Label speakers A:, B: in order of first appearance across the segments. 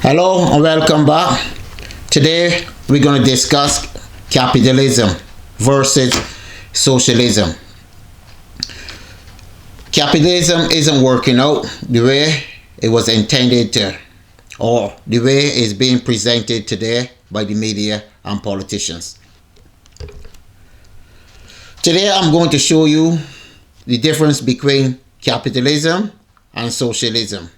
A: Hello and welcome back. Today we're going to discuss capitalism versus socialism. Capitalism isn't working out the way it was intended to, or the way it's being presented today by the media and politicians. Today I'm going to show you the difference between capitalism and socialism.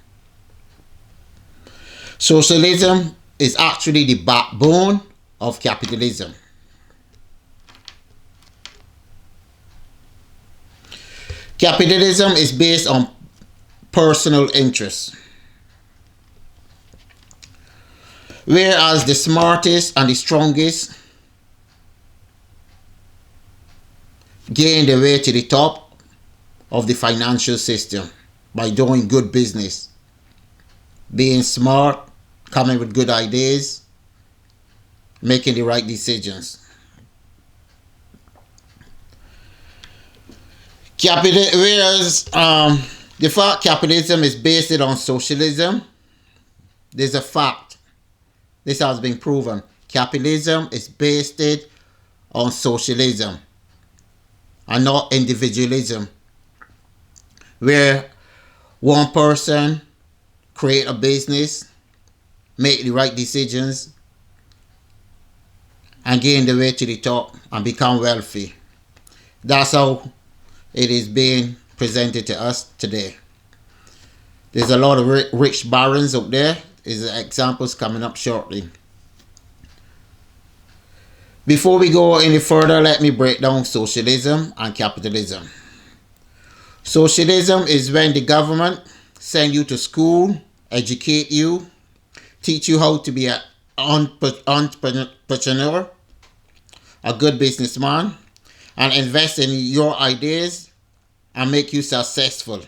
A: Socialism is actually the backbone of capitalism. Capitalism is based on personal interests, whereas the smartest and the strongest gain their way to the top of the financial system by doing good business, being smart, coming with good ideas, making the right decisions. Whereas the fact capitalism is based on socialism, there's a fact. This has been proven. Capitalism is based on socialism and not individualism, where one person create a business, make the right decisions, and gain the way to the top and become wealthy. That's how it is being presented to us today. There's a lot of rich barons out there. There's examples coming up shortly. Before we go any further, let me break down socialism and capitalism. Socialism is when the government send you to school, educate you, teach you how to be an entrepreneur, a good businessman, and invest in your ideas and make you successful.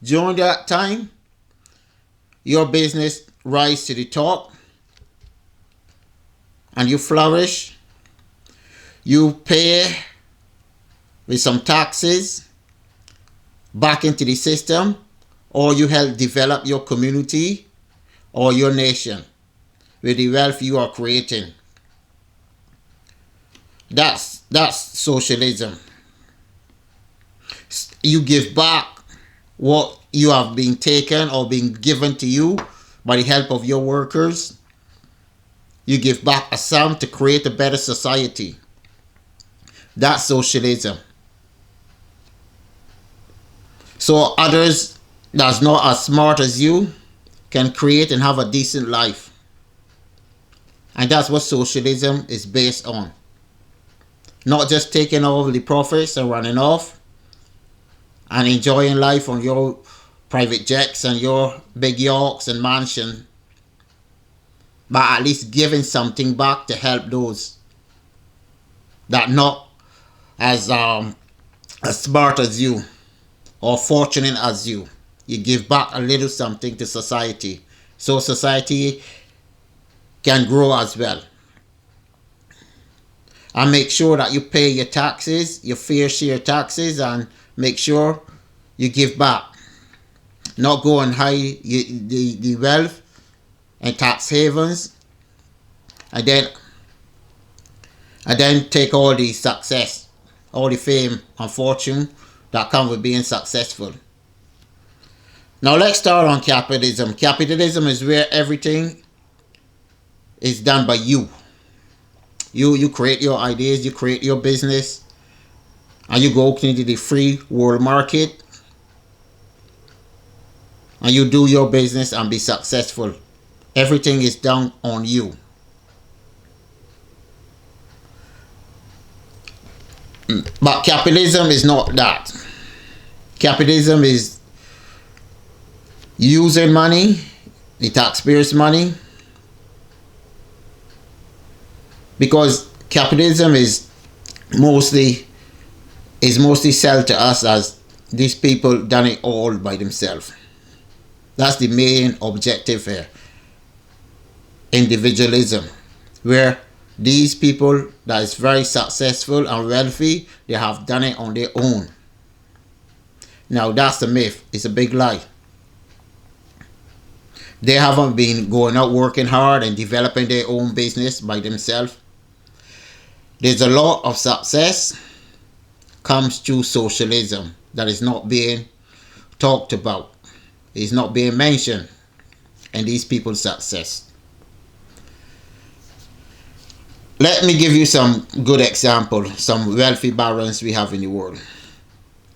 A: During that time, your business rise to the top and you flourish. You pay with some taxes back into the system, or you help develop your community or your nation with the wealth you are creating. That's socialism. You give back what you have been taken or been given to you by the help of your workers. You give back a sum to create a better society. That's socialism. So others that's not as smart as you can create and have a decent life. And that's what socialism is based on. Not just taking all the profits and running off and enjoying life on your private jets and your big yachts and mansion, but at least giving something back to help those that not as smart as you or fortunate as you. You give back a little something to society, so society can grow as well. And make sure that you pay your taxes, your fair share taxes, and make sure you give back. Not go and hide the wealth in tax havens and then take all the success, all the fame and fortune that come with being successful. Now let's start on capitalism. Capitalism is where everything is done by you. You create your ideas, you create your business, and you go into the free world market and you do your business and be successful. Everything is done on you. But capitalism is not that. Capitalism is using money, the taxpayers' money, because capitalism is mostly sold to us as these people done it all by themselves. That's the main objective here. Individualism, where these people that is very successful and wealthy, they have done it on their own. Now that's the myth. It's a big lie. They haven't been going out working hard and developing their own business by themselves. There's a lot of success comes through socialism that is not being talked about. It's not being mentioned in these people's success. Let me give you some good examples, some wealthy barons we have in the world.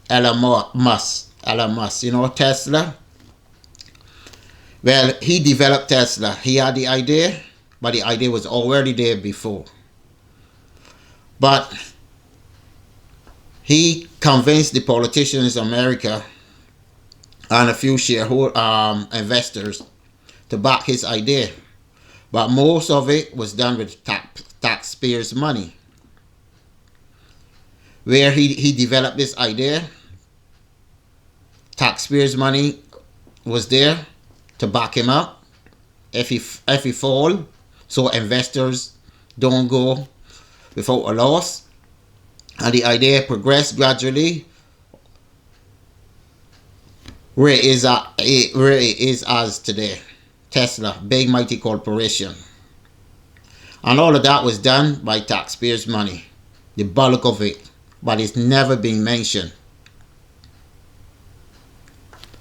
A: Elon Musk, you know Tesla? Well, he developed Tesla. He had the idea, but the idea was already there before. But he convinced the politicians in America and a few investors to back his idea. But most of it was done with taxpayers' money. Where he developed this idea, taxpayers' money was there to back him up if he fall, so investors don't go without a loss. And the idea progressed gradually where it is as today. Tesla, big mighty corporation. And all of that was done by taxpayers' money, the bulk of it, but it's never been mentioned.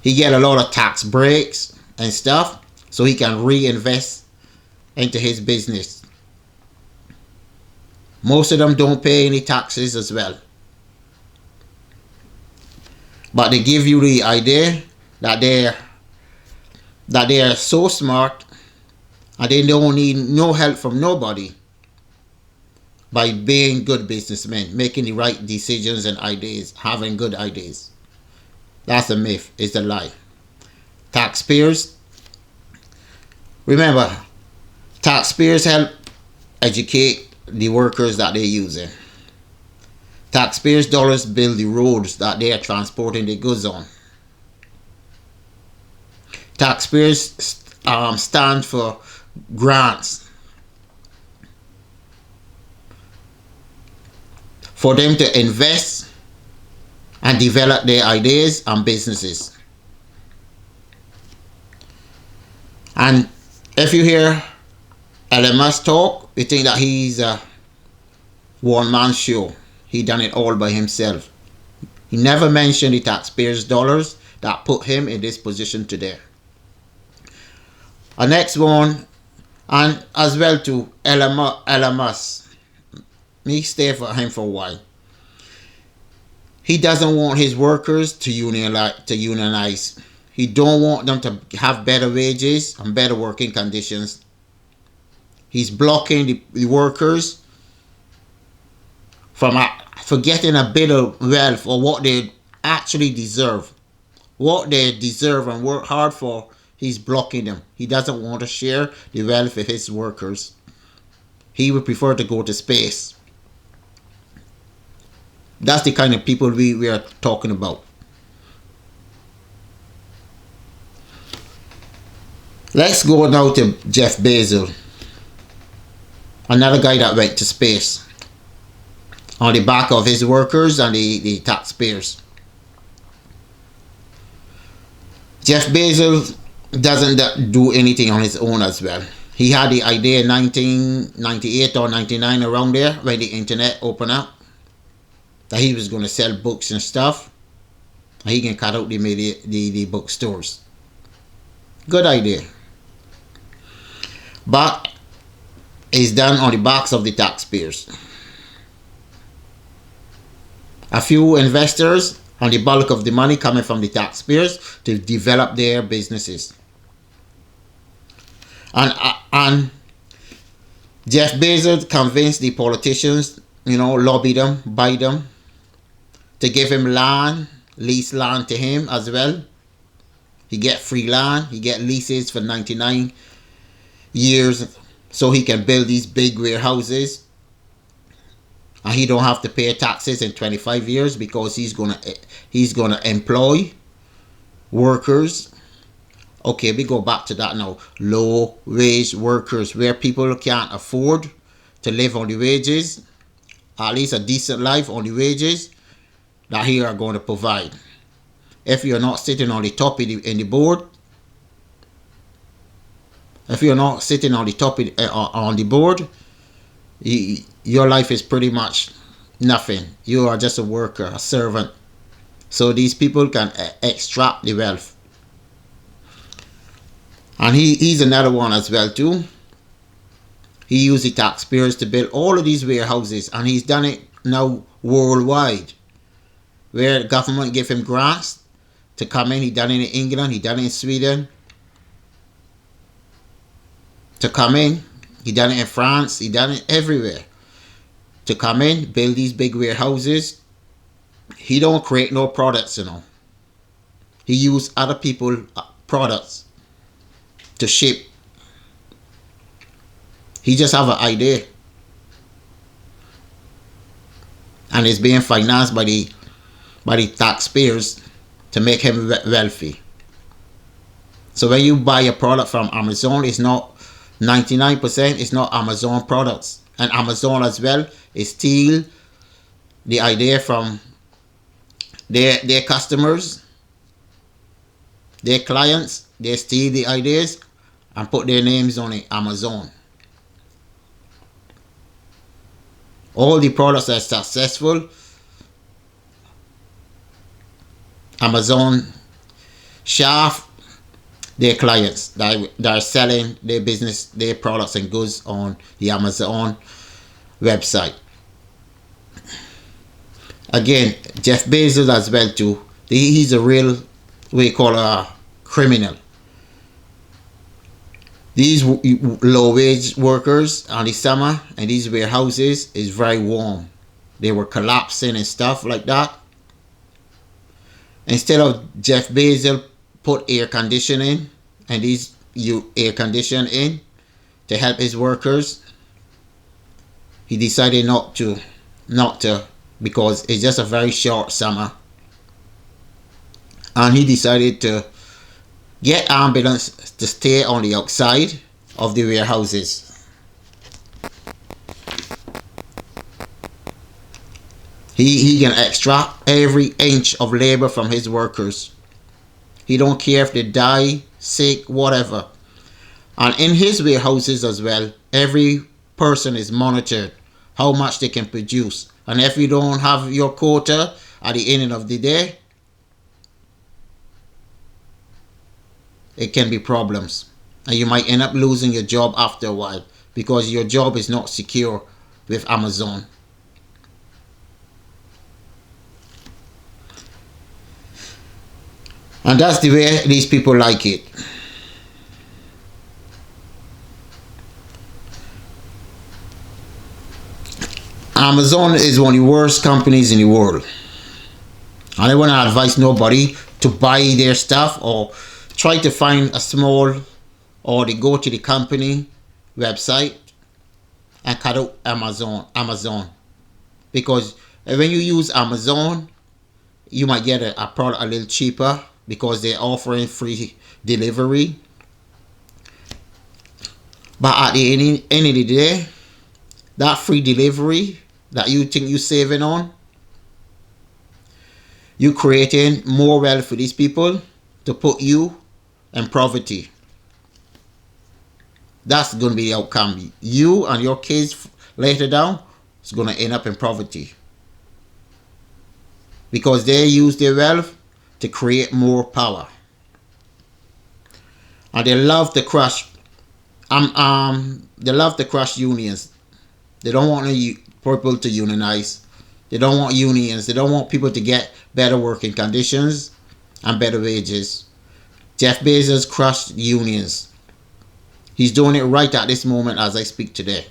A: He get a lot of tax breaks and stuff so he can reinvest into his business. Most of them don't pay any taxes as well. But they give you the idea that they are so smart and they don't need no help from nobody by being good businessmen, making the right decisions and ideas, having good ideas. That's a myth. It's a lie. Taxpayers, remember, taxpayers help educate the workers that they're using. Taxpayers' dollars build the roads that they are transporting the goods on. Taxpayers stand for grants for them to invest and develop their ideas and businesses. And if you hear Elon Musk talk, you think that he's a one-man show. He done it all by himself. He never mentioned the taxpayers' dollars that put him in this position today. Our next one, and as well to Elon Musk. Me stay for him for a while. He doesn't want his workers to unionize. He don't want them to have better wages and better working conditions. He's blocking the workers from getting a bit of wealth or what they actually deserve. What they deserve and work hard for, he's blocking them. He doesn't want to share the wealth with his workers. He would prefer to go to space. That's the kind of people we are talking about. Let's go now to Jeff Bezos. Another guy that went to space on the back of his workers and the taxpayers. Jeff Bezos doesn't do anything on his own as well. He had the idea in 1998 or 99 around there when the internet opened up that he was going to sell books and stuff. And he can cut out the bookstores. Good idea. But it's done on the backs of the taxpayers. A few investors and the bulk of the money coming from the taxpayers to develop their businesses. And Jeff Bezos convinced the politicians, lobby them, buy them, to give him land, lease land to him as well. He get free land, he get leases for 99 years so he can build these big warehouses. And he don't have to pay taxes in 25 years because he's gonna employ workers. Okay, we go back to that now. Low wage workers, where people can't afford to live on the wages, at least a decent life on the wages that he are going to provide. If you're not sitting on the top in the board, If you're not sitting on the top on the board, your life is pretty much nothing. You are just a worker, a servant. So these people can extract the wealth. And he's another one as well too. He used the taxpayers to build all of these warehouses, and he's done it now worldwide, where the government gave him grants to come in. He done it in England, he done it in Sweden, to come in. He done it in France, he done it everywhere. To come in, build these big warehouses. He don't create no products, you know. He use other people's products to ship. He just have an idea, and it's being financed by the taxpayers to make him wealthy. So when you buy a product from Amazon, it's not 99%. It's not Amazon products, and Amazon as well is steal the idea from their customers, their clients. They steal the ideas and put their names on it. Amazon. All the products that are successful, Amazon shaft their clients that are selling their business, their products and goods on the Amazon website. Again, Jeff Bezos as well too. He's a real, we call a criminal. These low wage workers on the summer and these warehouses is very warm. They were collapsing and stuff like that. Instead of Jeff Bezos put air conditioning and these air condition in to help his workers, he decided not to, because it's just a very short summer. And he decided to get ambulance to stay on the outside of the warehouses. He can extract every inch of labor from his workers. He don't care if they die, sick, whatever. And in his warehouses as well, every person is monitored, how much they can produce. And if you don't have your quota at the end of the day, it can be problems, and you might end up losing your job after a while because your job is not secure with Amazon. And that's the way these people like it. Amazon is one of the worst companies in the world. I don't want to advise nobody to buy their stuff or try to find a small, or they go to the company website and cut out Amazon. Because when you use Amazon, you might get a product a little cheaper because they're offering free delivery. But at the end of the day, that free delivery that you think you're saving on, you creating more wealth for these people to put you in poverty. That's going to be the outcome. You and your kids later down is going to end up in poverty because they use their wealth to create more power, and they love to crush. They love to crush unions. They don't want people to unionize. They don't want unions. They don't want people to get better working conditions and better wages. Jeff Bezos crushed unions. He's doing it right at this moment as I speak today.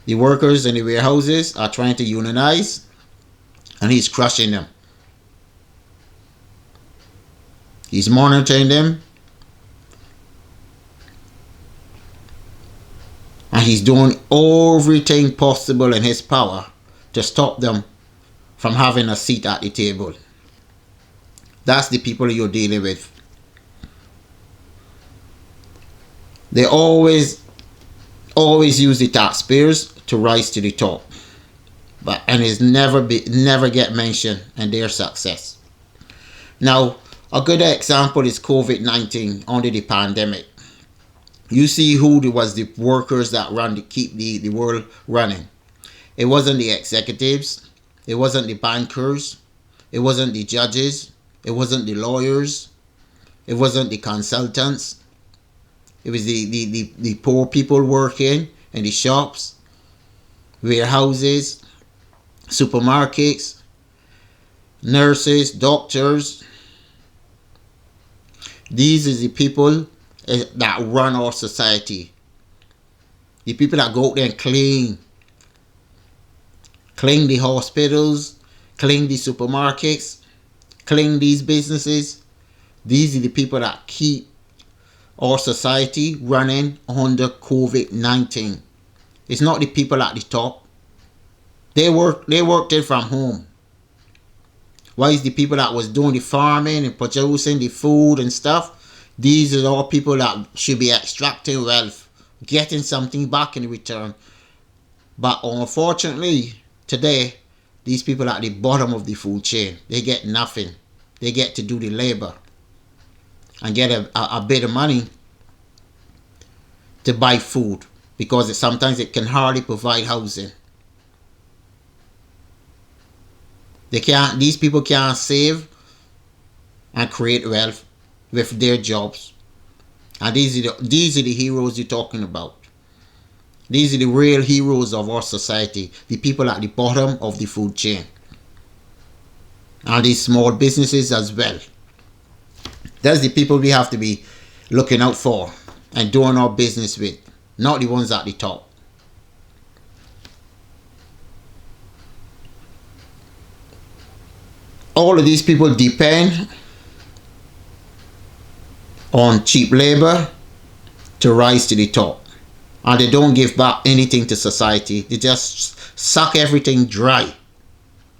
A: The workers in the warehouses are trying to unionize, and he's crushing them. He's monitoring them, and he's doing everything possible in his power to stop them from having a seat at the table. That's the people you're dealing with. They always use the taxpayers to rise to the top, and it's never get mentioned in their success. Now, a good example is COVID-19 under the pandemic. You see who was the workers that run to keep the world running. It wasn't the executives. It wasn't the bankers. It wasn't the judges. It wasn't the lawyers. It wasn't the consultants. It was the poor people working in the shops, warehouses, supermarkets, nurses, doctors. These are the people that run our society. The people that go out there and clean the hospitals, clean the supermarkets, clean these businesses. These are the people that keep our society running under COVID-19. It's not the people at the top. They worked it from home. Why is the people that was doing the farming and producing the food and stuff? These are all people that should be extracting wealth, getting something back in return. But unfortunately, today, these people at the bottom of the food chain, they get nothing. They get to do the labor and get a bit of money to buy food, because sometimes it can hardly provide housing. These people can't save and create wealth with their jobs. And these are the heroes you're talking about. These are the real heroes of our society, the people at the bottom of the food chain. And these small businesses as well. That's the people we have to be looking out for and doing our business with, not the ones at the top. All of these people depend on cheap labor to rise to the top. And they don't give back anything to society. They just suck everything dry.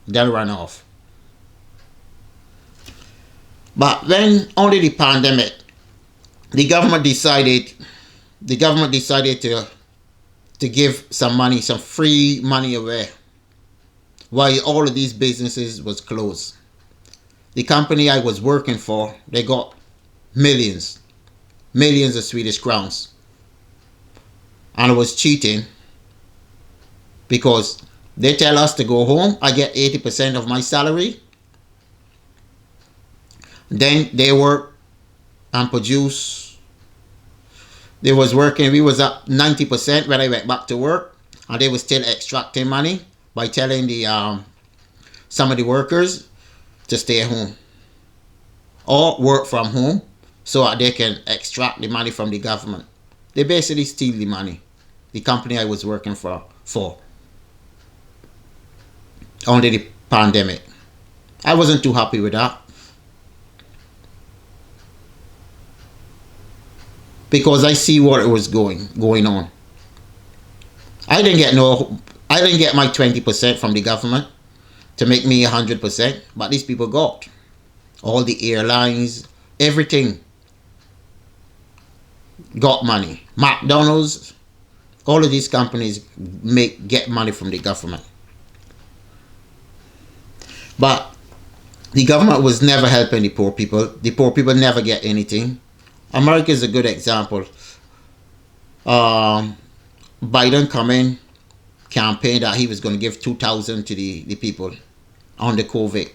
A: They'll run off. But when only the pandemic, the government decided to give some money, some free money away, while all of these businesses was closed. The company I was working for, they got millions of Swedish crowns. And I was cheating, because they tell us to go home. I get 80% of my salary. Then they work and produce. They was working. We was at 90% when I went back to work, and they was still extracting money by telling some of the workers to stay home or work from home so that they can extract the money from the government. They basically steal the money. The company I was working for under the pandemic. I wasn't too happy with that, because I see what it was going on. I didn't get my 20% from the government to make me 100%, but these people got all the airlines, everything got money. McDonald's, all of these companies get money from the government. But the government was never helping the poor people. The poor people never get anything. America is a good example. Biden come in, campaign that he was going to give $2,000 to the people on the COVID.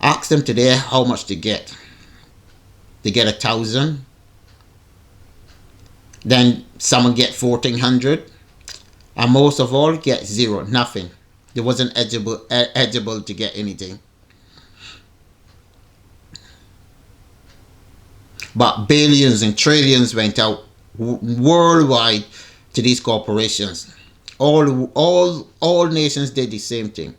A: Ask them today how much they get. They get 1,000. Then someone get 1,400, and most of all get zero, nothing. They wasn't eligible to get anything. But billions and trillions went out worldwide to these corporations. All nations did the same thing.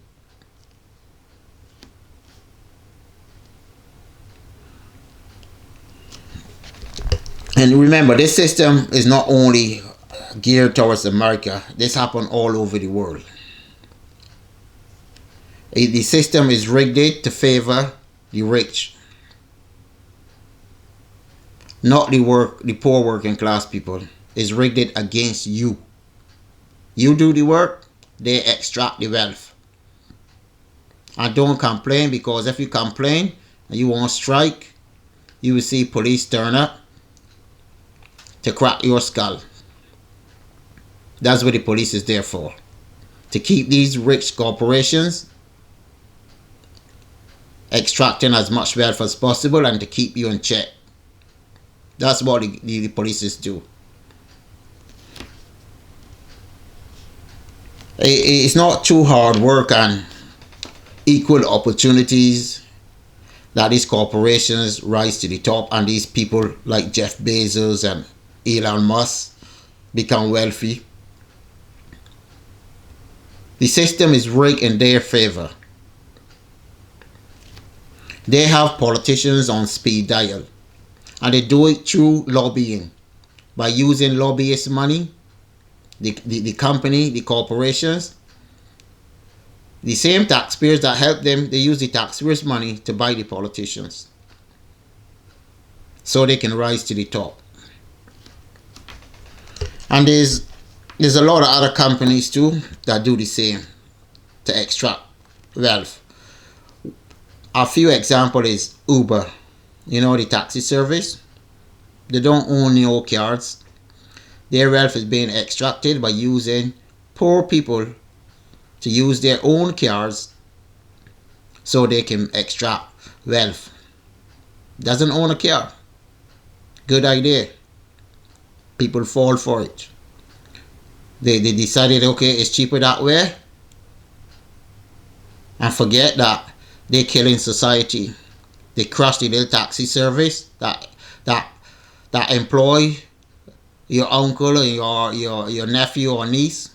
A: And remember, this system is not only geared towards America. This happened all over the world. The system is rigged to favor the rich, not the poor working class people. It's rigged against you. You do the work, they extract the wealth. And don't complain, because if you complain and you want to strike, you will see police turn up to crack your skull. That's what the police is there for. To keep these rich corporations extracting as much wealth as possible and to keep you in check. That's what the police do. It's not too hard work and equal opportunities that these corporations rise to the top and these people like Jeff Bezos and Elon Musk become wealthy. The system is rigged in their favor. They have politicians on speed dial, and they do it through lobbying. By using lobbyist money, the company, the corporations, the same taxpayers that help them, they use the taxpayers' money to buy the politicians so they can rise to the top. And there's a lot of other companies too that do the same to extract wealth. A few examples is Uber, the taxi service. They don't own no cars. Their wealth is being extracted by using poor people to use their own cars so they can extract wealth. Doesn't own a car. Good idea. People fall for it. They decided, okay, it's cheaper that way, and forget that they're killing society. They crush the little taxi service that employ your uncle or your nephew or niece.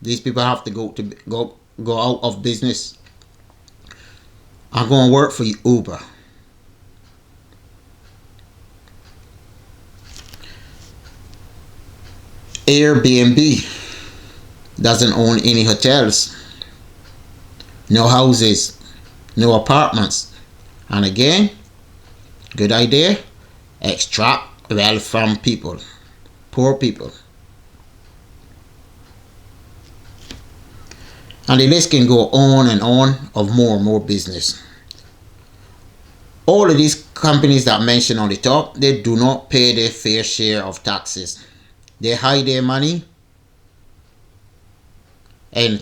A: These people have to go out of business. I'm going to work for Uber. Airbnb doesn't own any hotels, no houses, no apartments. And again, good idea, extract wealth from people, poor people. And the list can go on and on of more and more business. All of these companies that I mentioned on the top, they do not pay their fair share of taxes. They hide their money in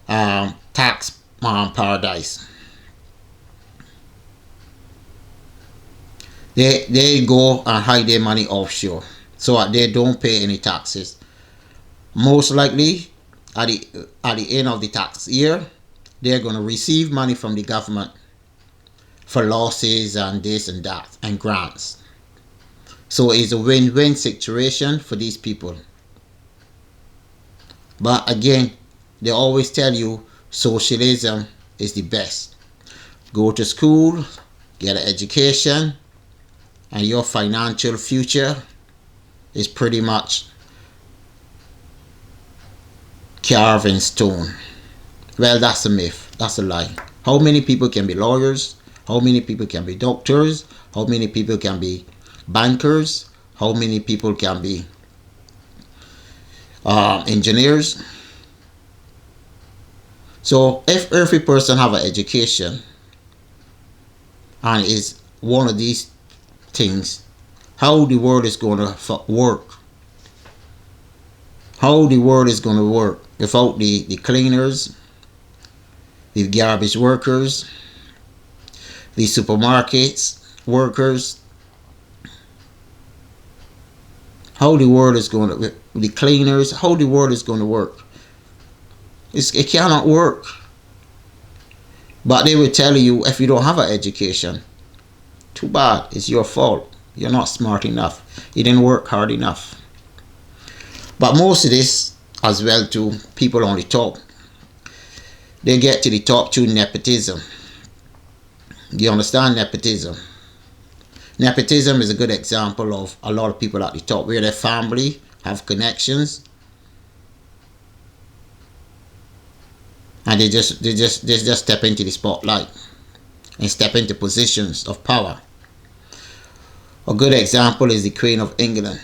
A: tax paradise. They go and hide their money offshore so that they don't pay any taxes. Most likely, at the end of the tax year, they're going to receive money from the government for losses and this and that and grants. So it's a win-win situation for these people. But again, they always tell you socialism is the best. Go to school, get an education, and your financial future is pretty much carved in stone. Well, that's a myth. That's a lie. How many people can be lawyers? How many people can be doctors? How many people can be bankers? How many people can be engineers? So if every person have an education and is one of these things, how the world is going to work? How the world is going to work without the cleaners, the garbage workers, the supermarkets workers? How the world is going to, the cleaners, how the world is going to work? It cannot work. But they will tell you, if you don't have an education, too bad, it's your fault. You're not smart enough. You didn't work hard enough. But most of this as well too, people on the top, they get to the top through nepotism. You understand nepotism? Nepotism is a good example of a lot of people at the top where their family have connections, and they just step into the spotlight and step into positions of power. A good example is the Queen of England,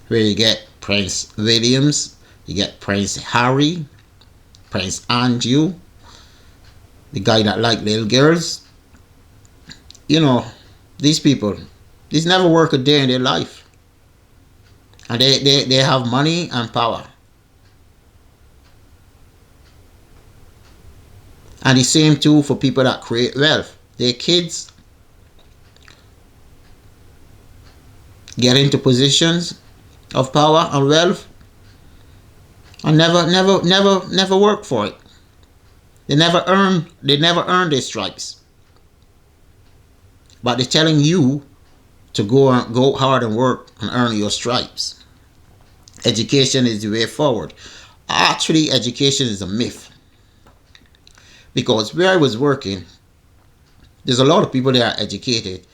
A: where you get Prince Williams, you get Prince Harry, Prince Andrew, the guy that like little girls. These people, these never work a day in their life. And they have money and power. And the same too for people that create wealth. Their kids get into positions of power and wealth and never work for it. They never earn their stripes. But they're telling you to go hard and work and earn your stripes. Education is the way forward. Actually, education is a myth. Because where I was working, there's a lot of people that are educated,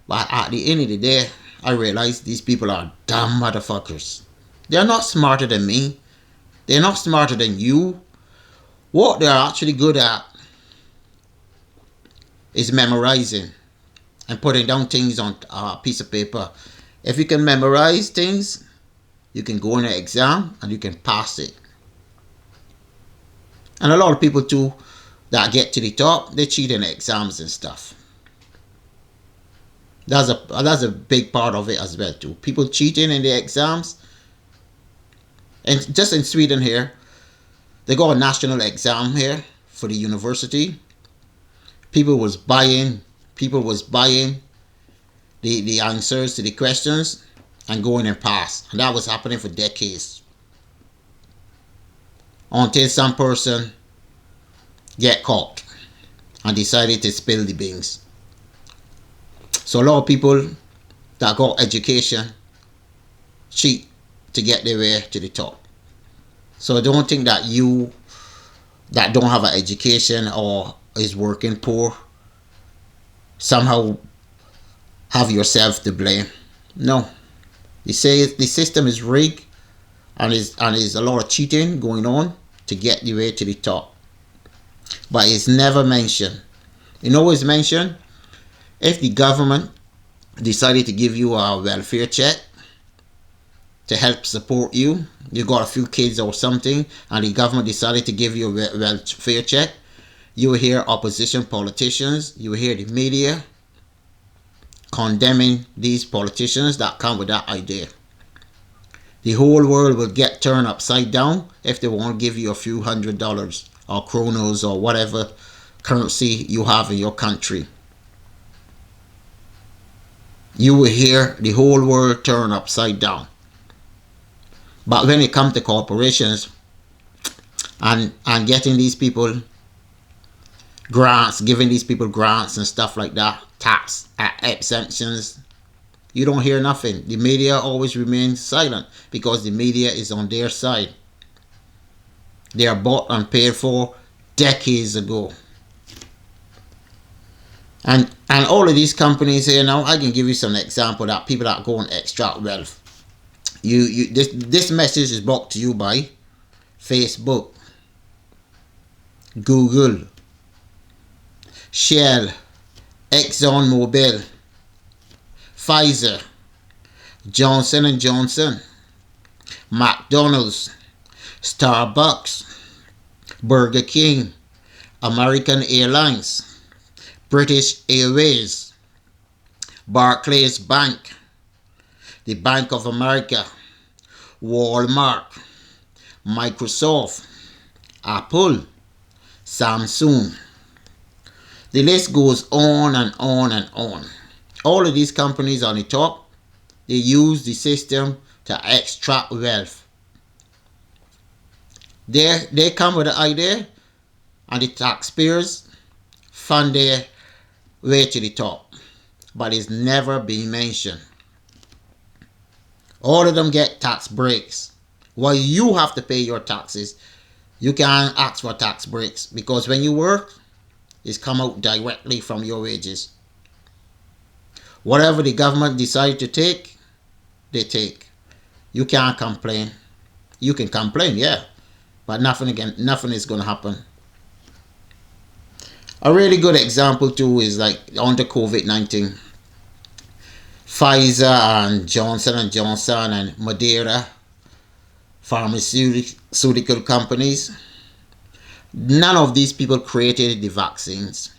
A: but at the end of the day, I realized these people are dumb motherfuckers. They're not smarter than me. They're not smarter than you. What they're actually good at is memorizing and putting down things on a piece of paper. If you can memorize things, you can go in an exam and you can pass it. And a lot of people too that get to the top, they cheat in the exams and stuff. That's a big part of it as well too. People cheating in the exams. And just in Sweden here, they got a national exam here for the university. People was buying the answers to the questions and going and pass. And that was happening for decades. Until some person get caught and decided to spill the beans. So a lot of people that got education cheat to get their way to the top. So don't think that you that don't have an education or is working poor somehow have yourself to blame. No. They say the system is rigged and is a lot of cheating going on to get the way to the top. But it's never mentioned. You know what's mentioned? If the government decided to give you a welfare check to help support you, you got a few kids or something, and the government decided to give you a welfare check, you will hear opposition politicians, you will hear the media condemning these politicians that come with that idea. The whole world will get turned upside down if they won't give you a few $100 or kronos or whatever currency you have in your country. You will hear the whole world turn upside down. But when it comes to corporations and getting these people grants, giving these people grants and stuff like that, tax exemptions, you don't hear nothing. The media always remains silent because the media is on their side. They are bought and paid for decades ago. And all of these companies here now, I can give you some example that people that go and extract wealth. This message is brought to you by Facebook, Google, Shell, ExxonMobil, Pfizer, Johnson & Johnson, McDonald's, Starbucks, Burger King, American Airlines, British Airways, Barclays Bank, the Bank of America, Walmart, Microsoft, Apple, Samsung. The list goes on and on and on. All of these companies on the top, they use the system to extract wealth. They come with the idea and the taxpayers fund their way to the top. But it's never been mentioned. All of them get tax breaks. While you have to pay your taxes, you can't ask for tax breaks because when you work, it's come out directly from your wages. Whatever the government decides to take, they take. You can't complain. You can complain, yeah, but nothing is going to happen. A really good example too is like under COVID-19. Pfizer and Johnson & Johnson and Moderna pharmaceutical companies. None of these people created the vaccines.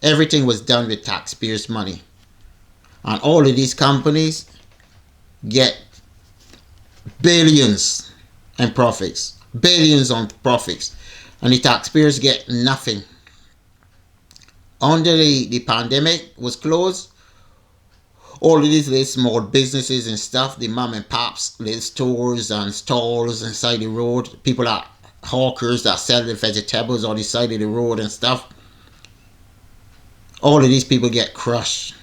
A: Everything was done with taxpayers' money. And all of these companies get billions in profits, billions on profits, and the taxpayers get nothing. Under the pandemic was closed, all of these little small businesses and stuff, the mom and pops, little stores and stalls inside the road, people are hawkers that sell the vegetables on the side of the road and stuff. All of these people get crushed.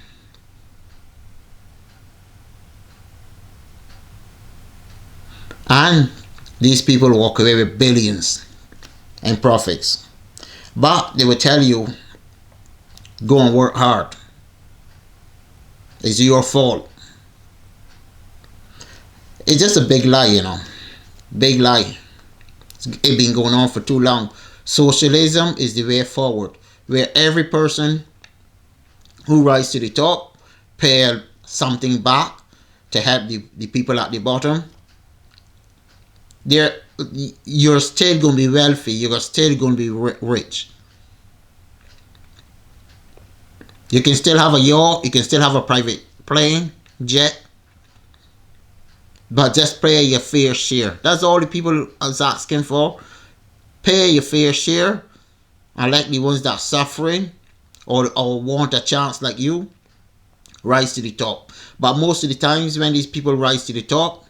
A: And these people walk away with billions in profits. But they will tell you, go and work hard. It's your fault. It's just a big lie, you know. Big lie. It's been going on for too long. Socialism is the way forward, where every person who rises to the top pay something back to help the people at the bottom. You're still going to be wealthy. You're still going to be rich. You can still have a yacht. You can still have a private plane, jet. But just pay your fair share. That's all the people is asking for. Pay your fair share. And let the ones that are suffering or want a chance like you rise to the top. But most of the times when these people rise to the top,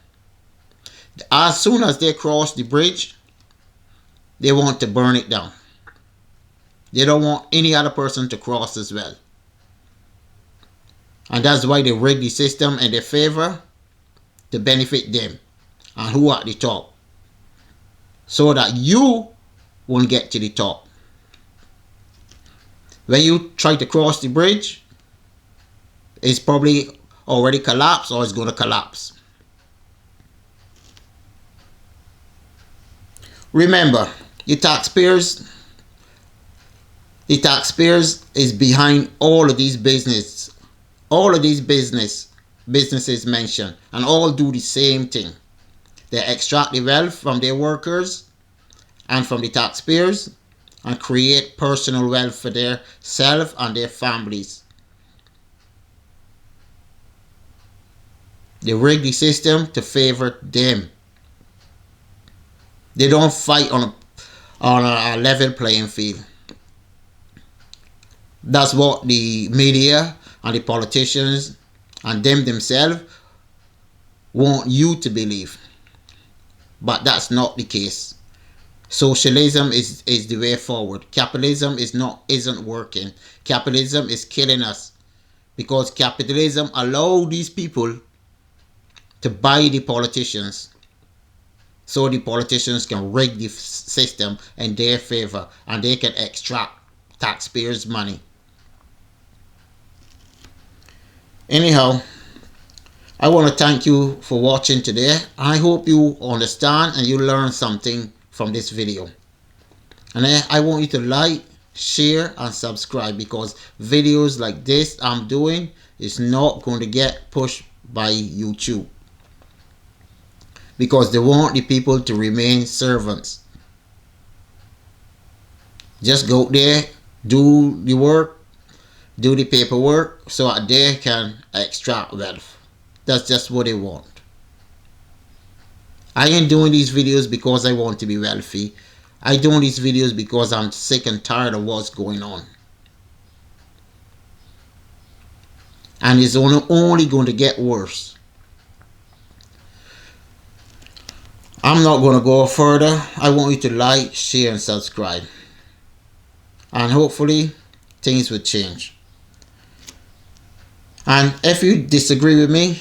A: as soon as they cross the bridge, they want to burn it down. They don't want any other person to cross as well. And that's why they rig the system in their favor to benefit them and who are at the top, so that you won't get to the top. When you try to cross the bridge, it's probably already collapsed or it's going to collapse. Remember, the taxpayers is behind all of these businesses mentioned, and all do the same thing. They extract the wealth from their workers and from the taxpayers and create personal wealth for their self and their families. They rig the system to favor them. They don't fight on a level playing field. That's what the media and the politicians and them themselves want you to believe. But that's not the case. Socialism is the way forward. Capitalism isn't working. Capitalism is killing us, because capitalism allows these people to buy the politicians, so the politicians can rig the system in their favor and they can extract taxpayers' money. Anyhow, I want to thank you for watching today. I hope you understand and you learn something from this video. And I want you to like, share and subscribe, because videos like this I'm doing is not going to get pushed by YouTube, because they want the people to remain servants. Just go there, do the work, do the paperwork, so that they can extract wealth. That's just what they want. I ain't doing these videos because I want to be wealthy. I doing these videos because I'm sick and tired of what's going on. And it's only going to get worse. I'm not going to go further. I want you to like, share and subscribe. And hopefully things will change. And if you disagree with me,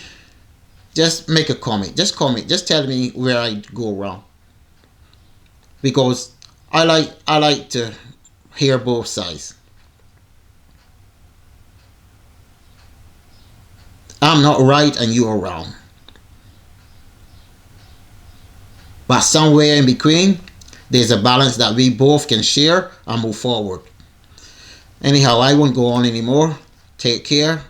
A: just make a comment. Just comment. Just tell me where I go wrong. Because I like to hear both sides. I'm not right and you are wrong. But somewhere in between, there's a balance that we both can share and move forward. Anyhow, I won't go on anymore. Take care.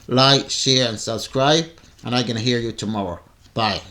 A: Like, share and subscribe. And I'm going to hear you tomorrow. Bye.